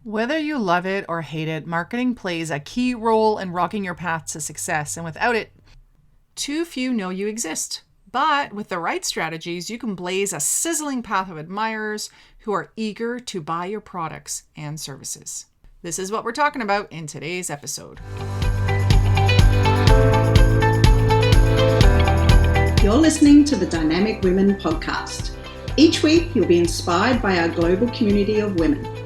Whether you love it or hate it, marketing plays a key role in rocking your path to success, and without it, too few know you exist. But with the right strategies, you can blaze a sizzling path of admirers who are eager to buy your products and services. This is what we're talking about in today's episode. You're listening to the Dynamic Women podcast. Each week, you'll be inspired by our global community of women.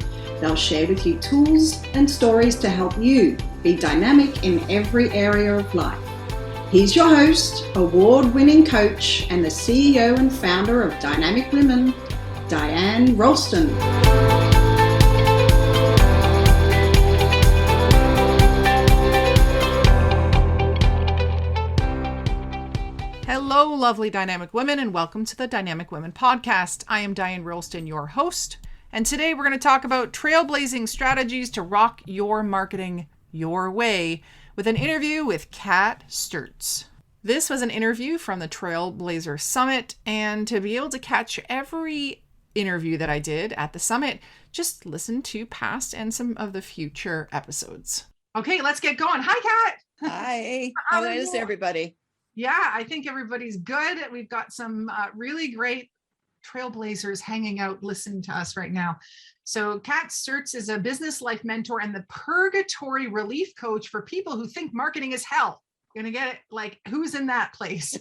They'll share with you tools and stories to help you be dynamic in every area of life. He's your host, award-winning coach, and the CEO and founder of Dynamic Women, Diane Ralston. Hello, lovely dynamic women, and welcome to the Dynamic Women podcast. I am Diane Ralston, your host, and today we're going to talk about trailblazing strategies to rock your marketing your way with an interview with Kat Sturtz. This was an interview from the Trailblazer Summit, and to be able to catch every interview that I did at the summit, just listen to past and some of the future episodes. Okay, let's get going. Hi, Kat. Hi. How is everybody? Yeah, I think everybody's good. We've got some really great trailblazers hanging out listening to us right now. So Kat Sturtz is a business life mentor and the purgatory relief coach for people who think marketing is hell. You're gonna get it, like, who's in that place?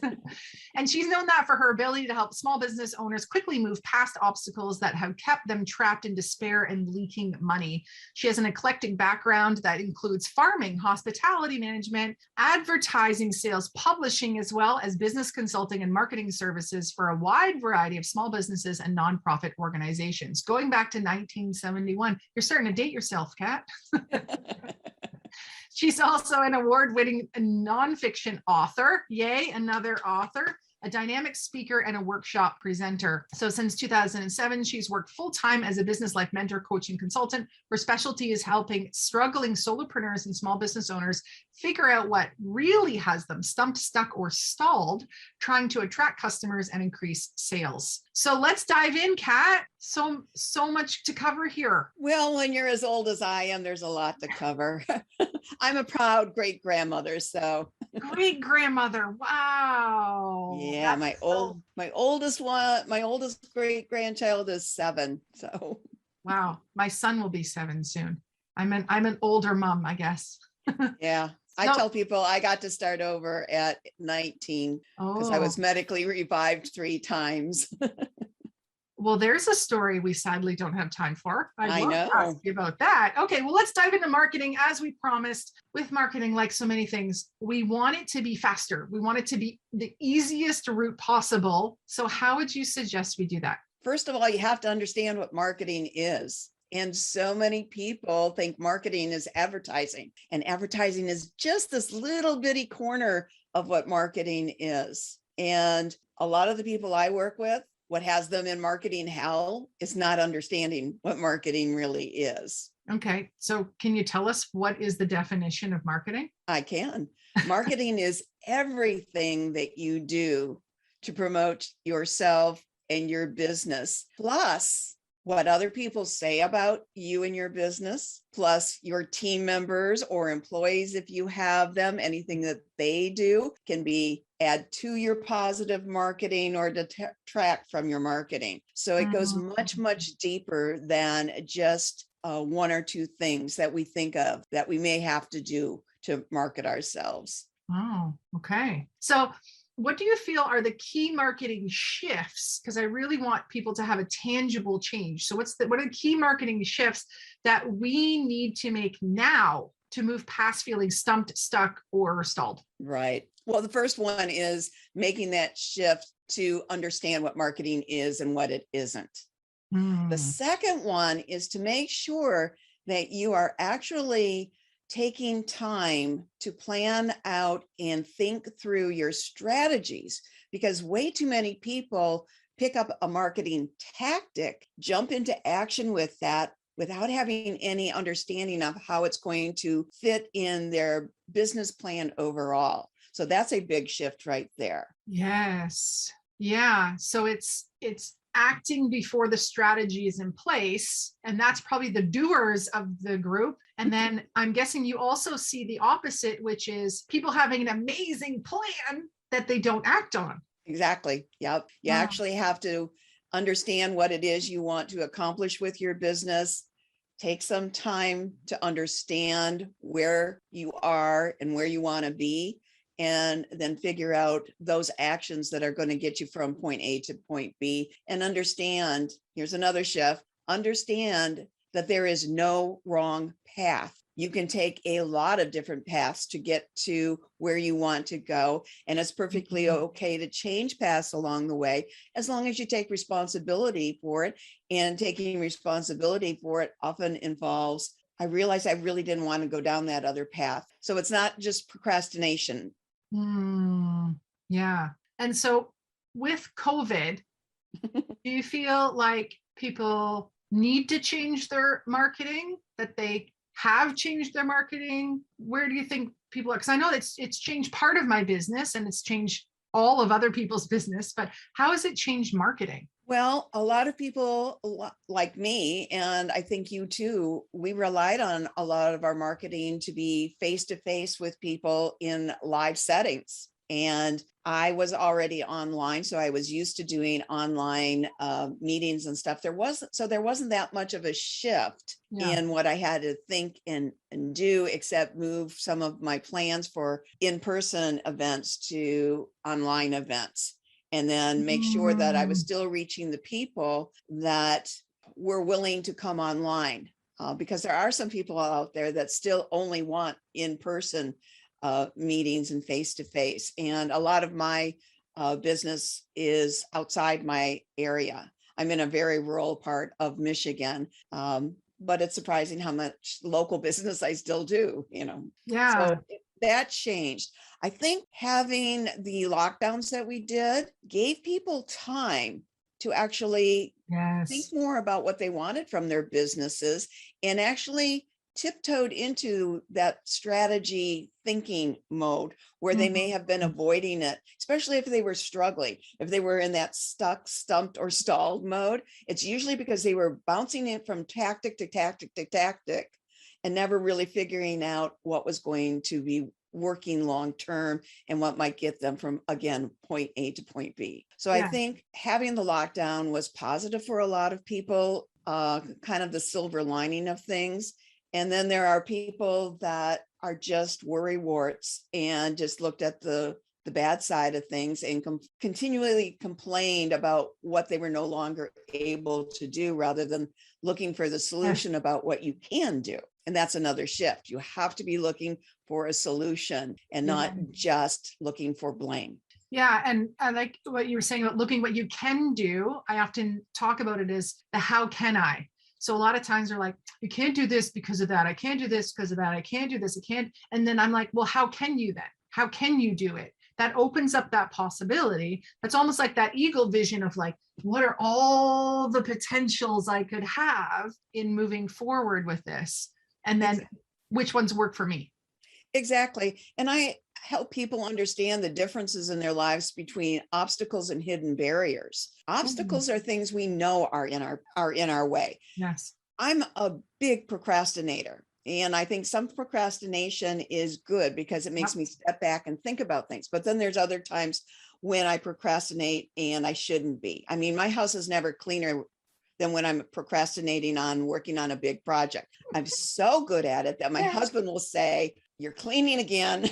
And she's known that for her ability to help small business owners quickly move past obstacles that have kept them trapped in despair and leaking money. She has an eclectic background that includes farming, hospitality management, advertising, sales, publishing, as well as business consulting and marketing services for a wide variety of small businesses and nonprofit organizations. Going back to 1971, you're starting to date yourself, Kat. She's also an award-winning nonfiction author. Yay, another author, a dynamic speaker, and a workshop presenter. So since 2007, she's worked full-time as a business life mentor, coach, and consultant. Her specialty is helping struggling solopreneurs and small business owners figure out what really has them stumped, stuck, or stalled, trying to attract customers and increase sales. So let's dive in, Kat. So much to cover here. Well, when you're as old as I am, there's a lot to cover. I'm a proud great-grandmother, so. Great-grandmother. Wow. Yeah, my oldest great-grandchild is 7. So. Wow. My son will be 7 soon. I'm an older mom, I guess. Yeah. I tell people I got to start over at 19 because I was medically revived 3 times. Well, there's a story we sadly don't have time for. I know. To ask you about that. Okay, well, let's dive into marketing as we promised. With marketing, like so many things, we want it to be faster. We want it to be the easiest route possible. So how would you suggest we do that? First of all, you have to understand what marketing is. And so many people think marketing is advertising, and advertising is just this little bitty corner of what marketing is. And a lot of the people I work with, what has them in marketing hell is not understanding what marketing really is. Okay. So can you tell us what is the definition of marketing? I can. Marketing is everything that you do to promote yourself and your business, plus what other people say about you and your business, plus your team members or employees, if you have them, anything that they do can be add to your positive marketing or detract from your marketing. So it goes much, much deeper than just 1 or 2 things that we think of that we may have to do to market ourselves. Oh, okay. So what do you feel are the key marketing shifts? Because I really want people to have a tangible change. So what are the key marketing shifts that we need to make now to move past feeling stumped, stuck, or stalled? Right. Well, the first one is making that shift to understand what marketing is and what it isn't. The second one is to make sure that you are actually taking time to plan out and think through your strategies, because way too many people pick up a marketing tactic, jump into action with that without having any understanding of how it's going to fit in their business plan overall. So that's a big shift right there. Yes. Yeah. So it's acting before the strategy is in place. And that's probably the doers of the group. And then I'm guessing you also see the opposite, which is people having an amazing plan that they don't act on. Exactly. Yep. You Wow. actually have to understand what it is you want to accomplish with your business. Take some time to understand where you are and where you want to be, and then figure out those actions that are going to get you from point A to point B. And understand, here's another shift, understand that there is no wrong path. You can take a lot of different paths to get to where you want to go. And it's perfectly okay to change paths along the way, as long as you take responsibility for it. And taking responsibility for it often involves, I realized I really didn't want to go down that other path. So it's not just procrastination. Yeah. And so with COVID, do you feel like people need to change their marketing, that they have changed their marketing? Where do you think people are? Because I know it's changed part of my business and it's changed all of other people's business, but how has it changed marketing? Well, a lot of people like me, and I think you too, we relied on a lot of our marketing to be face-to-face with people in live settings. And I was already online, so I was used to doing online meetings and stuff. There wasn't that much of a shift in what I had to think and do, except move some of my plans for in-person events to online events. And then make sure that I was still reaching the people that were willing to come online, because there are some people out there that still only want in-person meetings and face-to-face. And a lot of my business is outside my area. I'm in a very rural part of Michigan, but it's surprising how much local business I still do, Yeah. So that changed. I think having the lockdowns that we did gave people time to actually think more about what they wanted from their businesses, and actually tiptoed into that strategy thinking mode where they may have been avoiding it, especially if they were struggling. If they were in that stuck, stumped, or stalled mode, it's usually because they were bouncing in from tactic to tactic to tactic and never really figuring out what was going to be working long term and what might get them from, again, point A to point B. So I think having the lockdown was positive for a lot of people, kind of the silver lining of things. And then there are people that are just worry warts and just looked at the bad side of things and continually complained about what they were no longer able to do, rather than looking for the solution about what you can do. And that's another shift. You have to be looking for a solution and not just looking for blame. Yeah. And I like what you were saying about looking what you can do. I often talk about it as the how can I. So a lot of times they're like, you can't do this because of that. I can't do this because of that. I can't do this. I can't. And then I'm like, well, how can you then? How can you do it? That opens up that possibility. That's almost like that eagle vision of like, what are all the potentials I could have in moving forward with this? And then which ones work for me? Exactly. And I help people understand the differences in their lives between obstacles and hidden barriers. Obstacles are things we know are in our way. Yes. I'm a big procrastinator. And I think some procrastination is good because it makes me step back and think about things. But then there's other times when I procrastinate and I shouldn't be. I mean, my house is never cleaner than when I'm procrastinating on working on a big project. I'm so good at it that my husband will say, "You're cleaning again.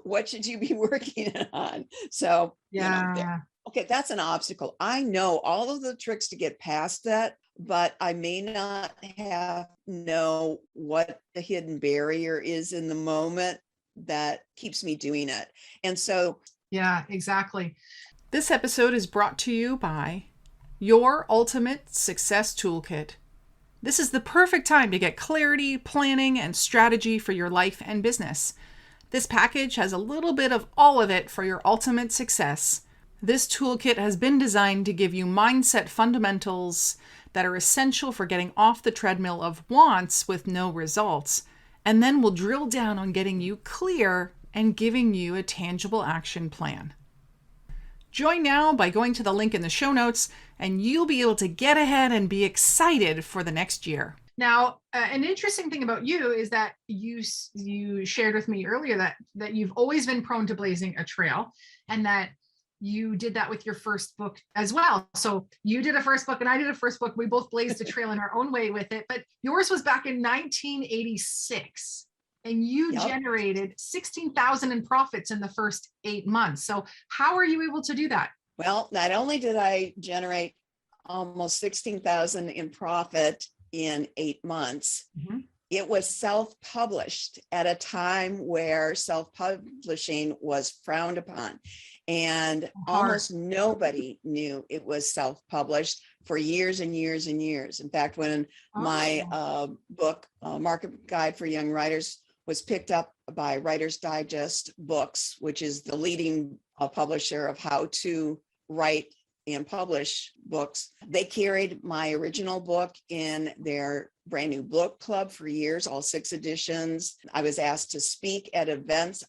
What should you be working on?" So, okay, that's an obstacle. I know all of the tricks to get past that, but I may not know what the hidden barrier is in the moment that keeps me doing it. And so, yeah, exactly. This episode is brought to you by Your Ultimate Success Toolkit. This is the perfect time to get clarity, planning, and strategy for your life and business. This package has a little bit of all of it for your ultimate success. This toolkit has been designed to give you mindset fundamentals that are essential for getting off the treadmill of wants with no results, and then we'll drill down on getting you clear and giving you a tangible action plan. Join now by going to the link in the show notes, and you'll be able to get ahead and be excited for the next year. Now, an interesting thing about you is that you shared with me earlier that you've always been prone to blazing a trail, and that you did that with your first book as well. So you did a first book and I did a first book. We both blazed a trail in our own way with it, but yours was back in 1986 and you generated 16,000 in profits in the first 8 months. So how are you able to do that? Well, not only did I generate almost 16,000 in profit in 8 months, it was self-published at a time where self-publishing was frowned upon. And almost nobody knew it was self-published for years and years and years. In fact, when my book, Market Guide for Young Writers, was picked up by Writer's Digest Books, which is the leading publisher of how to write and publish books, they carried my original book in their brand new book club for years, all 6 editions. I was asked to speak at events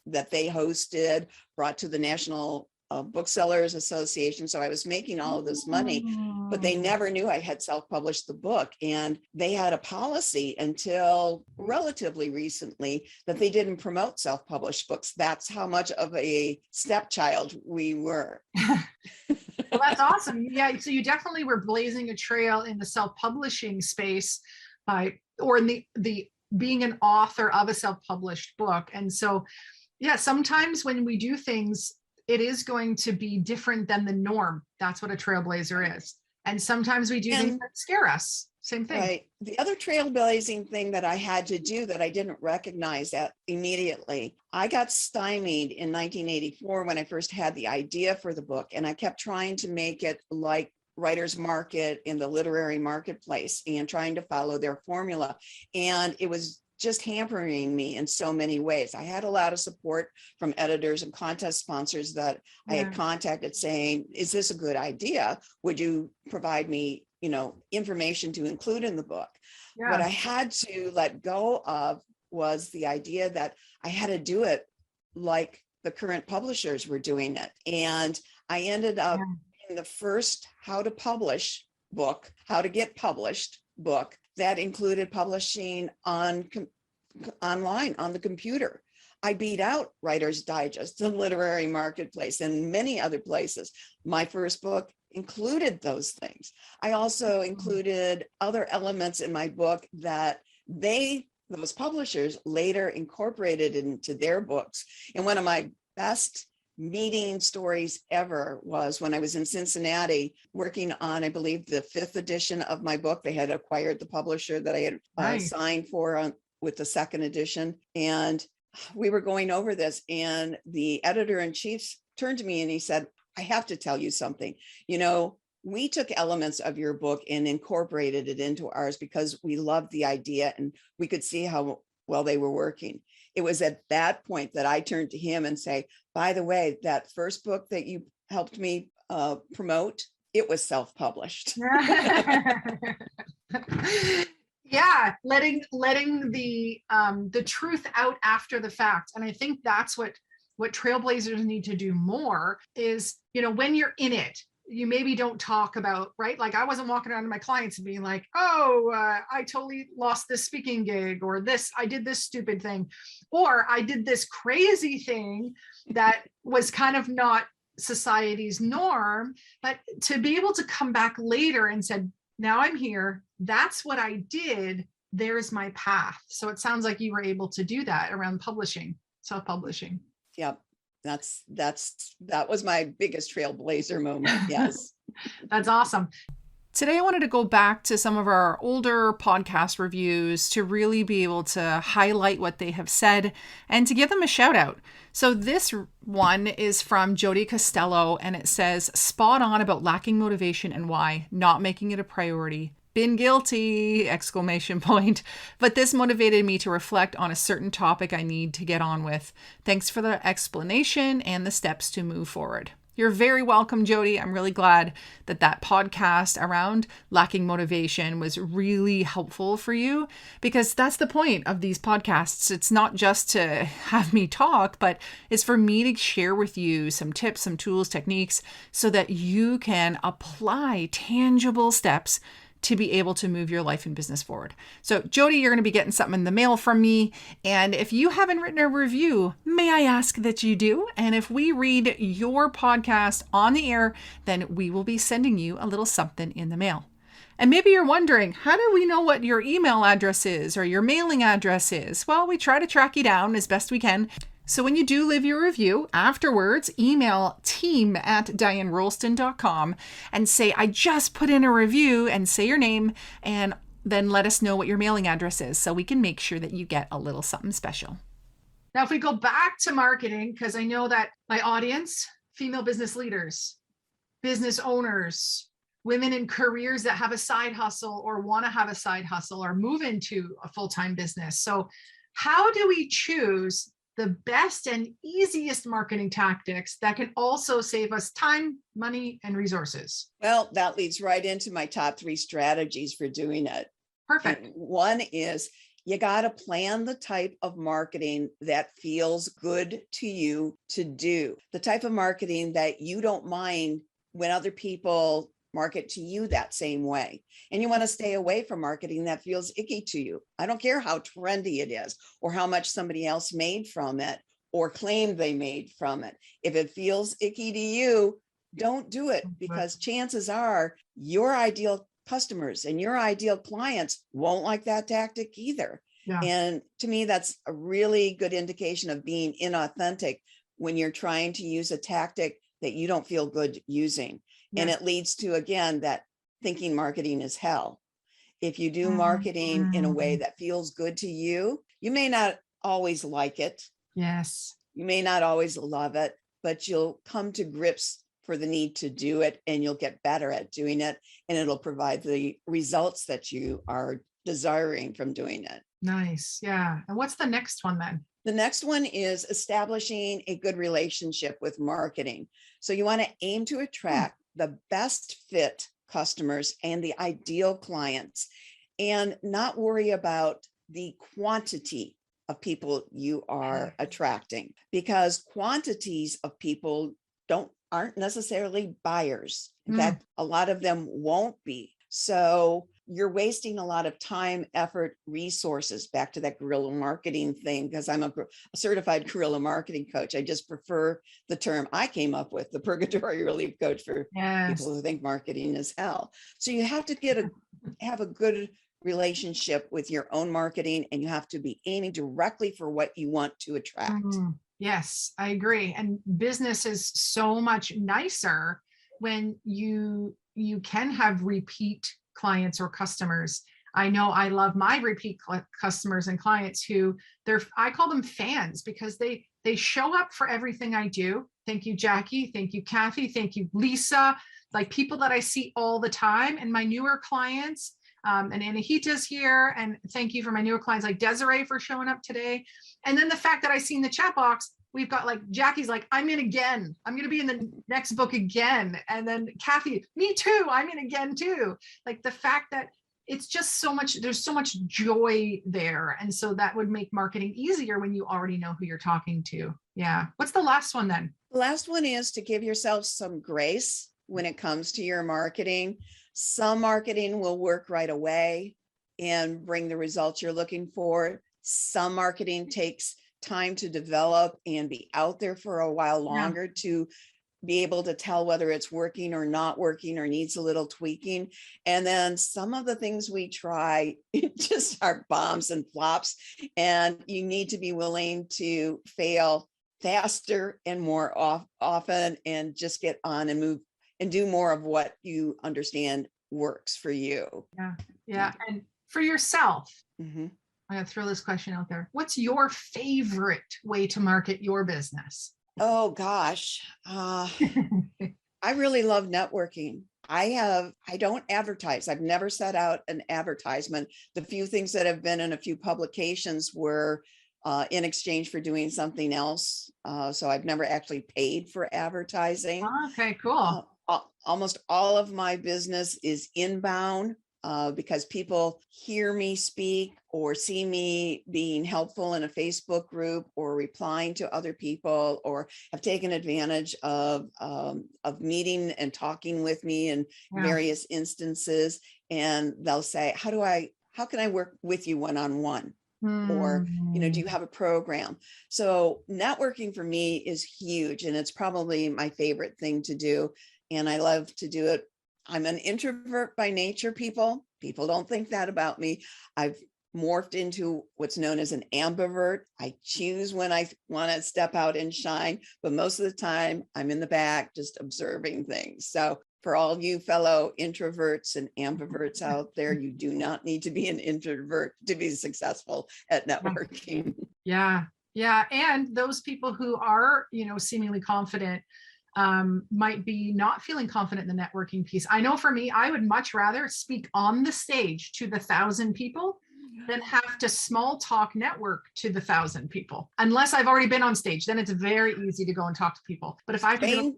that they hosted, brought to the National Booksellers Association. So I was making all of this money, but they never knew I had self-published the book. And they had a policy until relatively recently that they didn't promote self-published books. That's how much of a stepchild we were. Well, that's awesome. Yeah. So you definitely were blazing a trail in the self-publishing space or in the being an author of a self-published book. And so, yeah, sometimes when we do things, it is going to be different than the norm. That's what a trailblazer is. And sometimes we do things that scare us. Same thing. Right. The other trailblazing thing that I had to do that I didn't recognize that immediately, I got stymied in 1984 when I first had the idea for the book. And I kept trying to make it like Writer's Market in the literary marketplace and trying to follow their formula. And it was just hampering me in so many ways. I had a lot of support from editors and contest sponsors that I had contacted saying, is this a good idea? Would you provide me, information to include in the book? What I had to let go of was the idea that I had to do it like the current publishers were doing it. And I ended up in the first how to publish book, how to get published book that included publishing online on the computer. I beat out Writer's Digest, the literary marketplace, and many other places. My first book included those things. I also included other elements in my book that those publishers later incorporated into their books. And one of my best meeting stories ever was when I was in Cincinnati working on, I believe, the 5th edition of my book. They had acquired the publisher that I had signed for with the 2nd edition. And we were going over this, and the editor-in-chief turned to me and he said, I have to tell you something. We took elements of your book and incorporated it into ours because we loved the idea and we could see how well they were working. It was at that point that I turned to him and say, by the way, that first book that you helped me promote, it was self-published. Yeah, letting the truth out after the fact. And I think that's what trailblazers need to do more is, when you're in it, you maybe don't talk about, right? Like I wasn't walking around to my clients and being like, I totally lost this speaking gig, or I did this stupid thing, or I did this crazy thing that was kind of not society's norm. But to be able to come back later and said, now I'm here, that's what I did, there's my path. So it sounds like you were able to do that around publishing, self-publishing. Yep. That was my biggest trailblazer moment. Yes. That's awesome. Today, I wanted to go back to some of our older podcast reviews to really be able to highlight what they have said and to give them a shout out. So this one is from Jody Costello, and it says, spot on about lacking motivation and why, not making it a priority. Been guilty! ! But this motivated me to reflect on a certain topic I need to get on with. Thanks for the explanation and the steps to move forward. You're very welcome, Jody. I'm really glad that that podcast around lacking motivation was really helpful for you, because that's the point of these podcasts. It's not just to have me talk, but it's for me to share with you some tips, some tools, techniques, so that you can apply tangible steps to be able to move your life and business forward. So Jody, you're going to be getting something in the mail from me. And if you haven't written a review, may I ask that you do? And if we read your podcast on the air, then we will be sending you a little something in the mail. And maybe you're wondering, how do we know what your email address is or your mailing address is? Well, we try to track you down as best we can. So when you do leave your review, afterwards, email team@dianerolston.com and say, I just put in a review, and say your name, and then let us know what your mailing address is so we can make sure that you get a little something special. Now, if we go back to marketing, because I know that my audience, female business leaders, business owners, women in careers that have a side hustle or want to have a side hustle or move into a full-time business. So how do we choose the best and easiest marketing tactics that can also save us time, money, and resources? Well, that leads right into my top 3 strategies for doing it. Perfect. And one is you got to plan the type of marketing that feels good to you to do, the type of marketing that you don't mind when other people market to you that same way. And you want to stay away from marketing that feels icky to you. I don't care how trendy it is or how much somebody else made from it or claimed they made from it. If it feels icky to you, don't do it, because chances are your ideal customers and your ideal clients won't like that tactic either. Yeah. And to me, that's a really good indication of being inauthentic when you're trying to use a tactic that you don't feel good using. And it leads to, again, that thinking marketing is hell. If you do marketing in a way that feels good to you, you may not always like it. Yes. You may not always love it, but you'll come to grips for the need to do it, and you'll get better at doing it, and it'll provide the results that you are desiring from doing it. Nice. Yeah. And what's the next one then? The next one is establishing a good relationship with marketing. So you want to aim to attract the best fit customers and the ideal clients, and not worry about the quantity of people you are attracting, because quantities of people aren't necessarily buyers. In fact, a lot of them won't be. So you're wasting a lot of time, effort, resources, back to that guerrilla marketing thing, because I'm a certified guerrilla marketing coach. I just prefer the term I came up with, the purgatory relief coach, for people who think marketing is hell. So you have to have a good relationship with your own marketing, and you have to be aiming directly for what you want to attract. Yes, I agree. And business is so much nicer when you can have repeat clients or customers. I know I love my repeat customers and clients who I call them fans, because they show up for everything I do. Thank you, Jackie. Thank you, Kathy. Thank you, Lisa. Like people that I see all the time, and my newer clients, and Anahita's here. And thank you for my newer clients like Desiree for showing up today. And then the fact that I see in the chat box, we've got like Jackie's like, I'm in again. I'm going to be in the next book again. And then Kathy, me too. I'm in again too. Like the fact that it's just so much, there's so much joy there. And so that would make marketing easier when you already know who you're talking to. Yeah. What's the last one then? The last one is to give yourself some grace when it comes to your marketing. Some marketing will work right away and bring the results you're looking for. Some marketing takes time to develop and be out there for a while longer to be able to tell whether it's working or not working or needs a little tweaking. And then some of the things we try just are bombs and flops, and you need to be willing to fail faster and more often, and just get on and move and do more of what you understand works for you. Yeah. And for yourself, Mm-hmm. I'm going to throw this question out there. What's your favorite way to market your business? Oh gosh. I really love networking. I don't advertise. I've never set out an advertisement. The few things that have been in a few publications were in exchange for doing something else. So I've never actually paid for advertising. Okay, cool. Almost all of my business is inbound because people hear me speak or see me being helpful in a Facebook group or replying to other people, or have taken advantage of meeting and talking with me in various instances. And they'll say, how can I work with you one-on-one? Or, do you have a program? So networking for me is huge, and it's probably my favorite thing to do. And I love to do it. I'm an introvert by nature, people. People don't think that about me. I've morphed into what's known as an ambivert. I choose when I want to step out and shine, but most of the time I'm in the back just observing things. So for all you fellow introverts and ambiverts out there, you do not need to be an introvert to be successful at networking. Yeah. Yeah. And those people who are, seemingly confident might be not feeling confident in the networking piece. I know for me, I would much rather speak on the stage to the 1,000 people than have to small talk network to the 1,000 people. Unless I've already been on stage, then it's very easy to go and talk to people. But if I can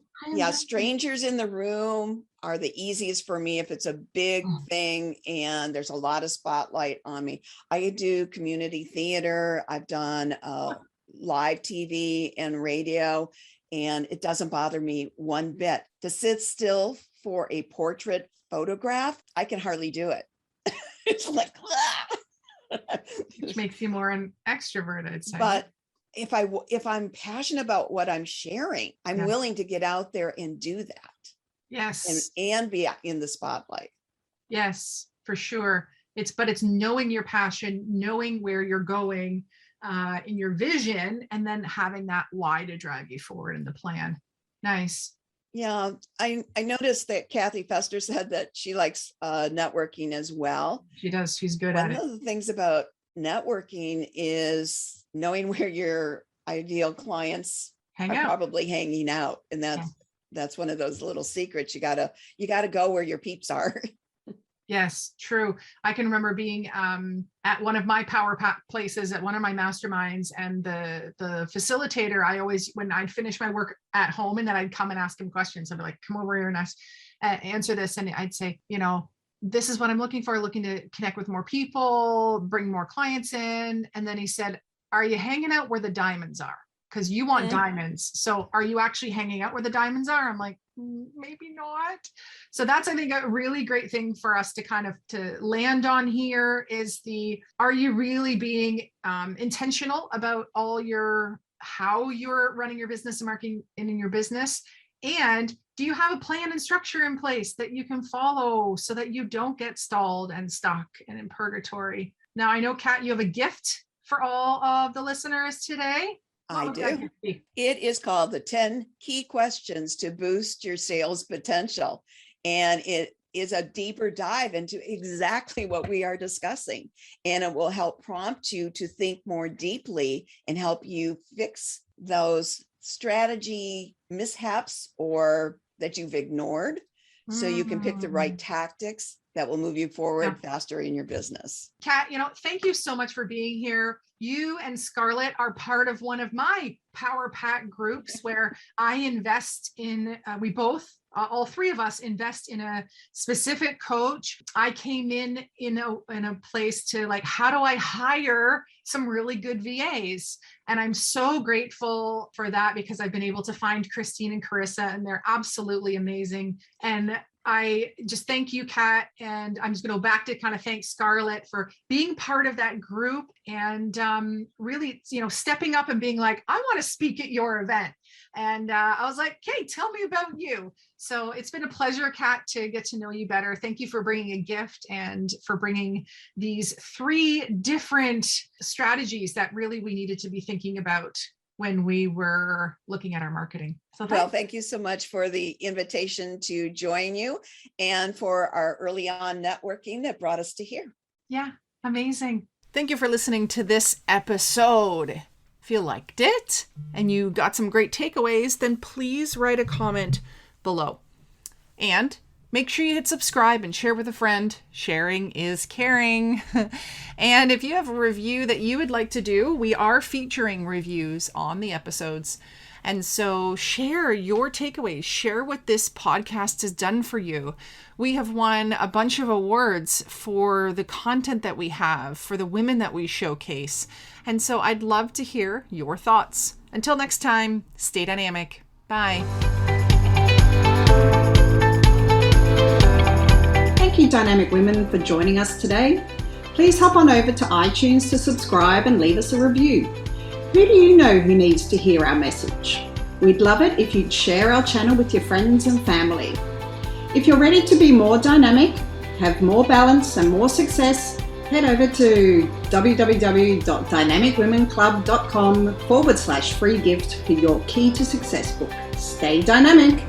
strangers in the room are the easiest for me if it's a big thing and there's a lot of spotlight on me. I do community theater. I've done live TV and radio, and it doesn't bother me one bit. To sit still for a portrait photograph, I can hardly do it. It's like, which makes you more an extrovert, I'd say. But if I'm passionate about what I'm sharing, I'm willing to get out there and do that. Yes. And be in the spotlight. Yes, for sure. It's knowing your passion, knowing where you're going in your vision, and then having that why to drive you forward in the plan. Nice. Yeah, I noticed that Kathy Fester said that she likes networking as well. She does. She's good at it. One of the things about networking is knowing where your ideal clients are probably hanging out, and that's one of those little secrets. You gotta go where your peeps are. Yes, true. I can remember being at one of my power places at one of my masterminds, and the facilitator, I always, when I'd finish my work at home and then I'd come and ask him questions, I'd be like, come over here and answer this. And I'd say, this is what I'm looking for, looking to connect with more people, bring more clients in. And then he said, are you hanging out where the diamonds are? Because you want diamonds. So are you actually hanging out where the diamonds are? I'm like, maybe not. So that's, I think, a really great thing for us to kind of to land on here is are you really being intentional about how you're running your business and marketing in your business? And do you have a plan and structure in place that you can follow so that you don't get stalled and stuck and in purgatory? Now, I know, Kat, you have a gift for all of the listeners today. I do. It is called the 10 Key Questions to Boost Your Sales Potential. And it is a deeper dive into exactly what we are discussing. And it will help prompt you to think more deeply and help you fix those strategy mishaps or that you've ignored, so you can pick the right tactics that will move you forward faster in your business. Kat, thank you so much for being here. You and Scarlett are part of one of my Power Pack groups where I invest in, we both, all three of us invest in a specific coach. I came in a place to how do I hire some really good VAs? And I'm so grateful for that because I've been able to find Christine and Carissa, and they're absolutely amazing. And I just thank you, Kat. And I'm just going to go back to kind of thank Scarlett for being part of that group and really, stepping up and being like, I want to speak at your event. And I was like, okay, tell me about you. So it's been a pleasure, Kat, to get to know you better. Thank you for bringing a gift and for bringing these 3 different strategies that really we needed to be thinking about when we were looking at our marketing. So thank you so much for the invitation to join you and for our early on networking that brought us to here. Yeah, amazing. Thank you for listening to this episode. If you liked it and you got some great takeaways, then please write a comment below. And Make sure you hit subscribe and share with a friend. Sharing is caring. And if you have a review that you would like to do, we are featuring reviews on the episodes. And so share your takeaways, share what this podcast has done for you. We have won a bunch of awards for the content that we have, for the women that we showcase. And so I'd love to hear your thoughts. Until next time, stay dynamic. Bye. Thank you, Dynamic Women, for joining us today. Please hop on over to iTunes to subscribe and leave us a review. Who do you know who needs to hear our message? We'd love it if you'd share our channel with your friends and family. If you're ready to be more dynamic, have more balance and more success, head over to www.dynamicwomenclub.com/free gift for your Key to Success book. Stay dynamic.